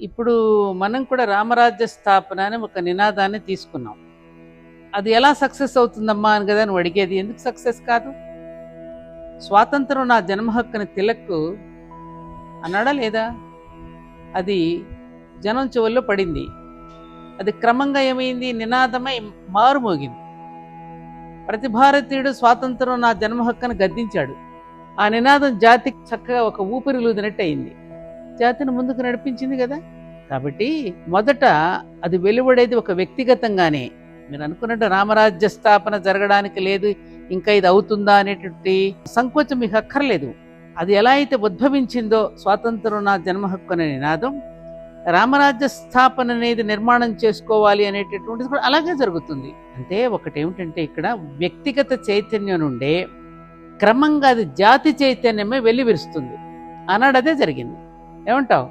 ఇప్పుడు మనం కూడా రామరాజ్య స్థాపన అని ఒక నినాదాన్ని తీసుకున్నాం. అది ఎలా సక్సెస్ అవుతుందమ్మా అని కదా నువ్వు అడిగేది. ఎందుకు సక్సెస్ కాదు? స్వాతంత్రం నా జన్మ హక్కుని తిలక్ అన్నాడా లేదా? అది జనం చెవుల్లో పడింది. అది క్రమంగా ఏమైంది? నినాదమై మారుమోగింది. ప్రతి భారతీయుడు స్వాతంత్రం నా జన్మ హక్కుని గద్దించాడు. ఆ నినాదం జాతికి చక్కగా ఒక ఊపిరిలూదినట్టు అయింది. జాతిని ముందుకు నడిపించింది కదా. కాబట్టి మొదట అది వెలువడేది ఒక వ్యక్తిగతంగానే. మీరు అనుకున్నట్టు రామరాజ్య స్థాపన జరగడానికి లేదు, ఇంకా ఇది అవుతుందా అనేటువంటి సంకోచం మీకు అక్కర్లేదు. అది ఎలా అయితే ఉద్భవించిందో స్వాతంత్రం నా జన్మ హక్కు అనే నినాదం, రామరాజ్య స్థాపన అనేది నిర్మాణం చేసుకోవాలి అనేటటువంటిది కూడా అలాగే జరుగుతుంది. అంటే ఒకటేమిటంటే ఇక్కడ వ్యక్తిగత చైతన్యం నుండే క్రమంగా అది జాతి చైతన్యమే వెల్లివిరుస్తుంది. ఆనాడు అదే జరిగింది. ఏమంటావు?